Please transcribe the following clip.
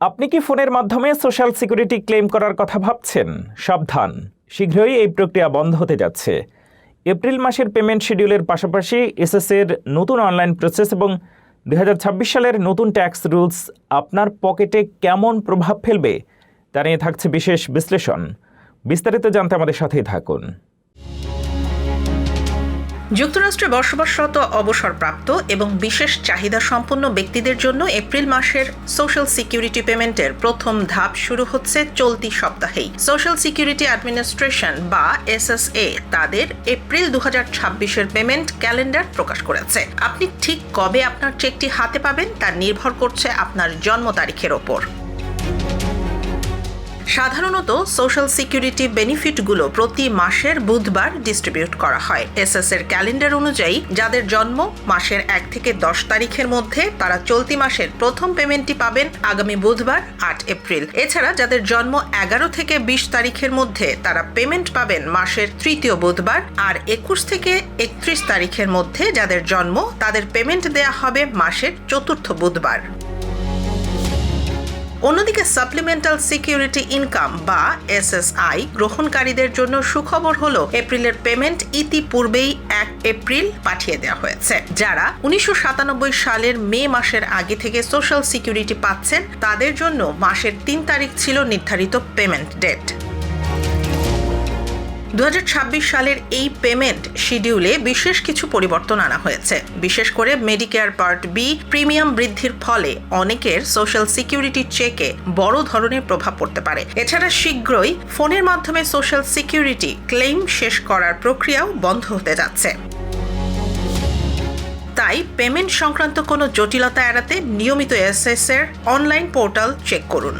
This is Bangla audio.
আপনি কি ফোনের মাধ্যমে সোশ্যাল সিকিউরিটি ক্লেম করার কথা ভাবছেন? সাবধান, শীঘ্রই এই প্রক্রিয়া বন্ধ হতে যাচ্ছে। এপ্রিল মাসের পেমেন্ট শিডিউলের পাশাপাশি এসএসএর নতুন অনলাইন প্রসেস এবং 2026 সালের নতুন ট্যাক্স রুলস আপনার পকেটে কেমন প্রভাব ফেলবে তা নিয়ে থাকছে বিশেষ বিশ্লেষণ। বিস্তারিত জানতে আমাদের সাথেই থাকুন। যুক্তরাষ্ট্রে বসবাসরত অবসরপ্রাপ্ত এবং বিশেষ চাহিদা সম্পন্ন ব্যক্তিদের জন্য এপ্রিল মাসের সোশ্যাল সিকিউরিটি পেমেন্টের প্রথম ধাপ শুরু হচ্ছে চলতি সপ্তাহেই। সোশ্যাল সিকিউরিটি অ্যাডমিনিস্ট্রেশন বা এসএসএ তাদের এপ্রিল 2026-এর পেমেন্ট ক্যালেন্ডার প্রকাশ করেছে। আপনি ঠিক কবে আপনার চেকটি হাতে পাবেন তা নির্ভর করছে আপনার জন্ম তারিখের ওপর। সাধারণত সোশ্যাল সিকিউরিটি বেনিফিটগুলো প্রতি মাসের বুধবার ডিস্ট্রিবিউট করা হয়। এসএসএর ক্যালেন্ডার অনুযায়ী যাদের জন্ম মাসের 1 থেকে 10 তারিখের মধ্যে তারা চলতি মাসের প্রথম পেমেন্টটি পাবেন আগামী বুধবার 8 এপ্রিল। এছাড়া যাদের জন্ম 11 থেকে 20 তারিখের মধ্যে তারা পেমেন্ট পাবেন মাসের তৃতীয় বুধবার, আর 21 থেকে 31 তারিখের মধ্যে যাদের জন্ম তাদের পেমেন্ট দেয়া হবে মাসের চতুর্থ বুধবার। অন্যদিকে সাপ্লিমেন্টাল সিকিউরিটি ইনকাম বা এসএসআই গ্রহণকারীদের জন্য সুখবর হলো এপ্রিলের পেমেন্ট ইতিপূর্বেই 1 এপ্রিল পাঠিয়ে দেওয়া হয়েছে। যারা 1997 সালের মে মাসের আগে থেকে সোশ্যাল সিকিউরিটি পাচ্ছেন তাদের জন্য মাসের 3 তারিখ ছিল নির্ধারিত পেমেন্ট ডেট। 2026 সালের এই পেমেন্ট শিডিউলে বিশেষ কিছু পরিবর্তন আনা হয়েছে। বিশেষ করে মেডিকেয়ার পার্ট বি প্রিমিয়াম বৃদ্ধির ফলে অনেকের সোশ্যাল সিকিউরিটি চেকে বড় ধরনের প্রভাব পড়তে পারে। এছাড়া শীঘ্রই ফোনের মাধ্যমে সোশ্যাল সিকিউরিটি ক্লেম শেষ করার প্রক্রিয়াও বন্ধ হতে যাচ্ছে। তাই পেমেন্ট সংক্রান্ত কোনো জটিলতা এড়াতে নিয়মিত এসএসএর অনলাইন পোর্টাল চেক করুন।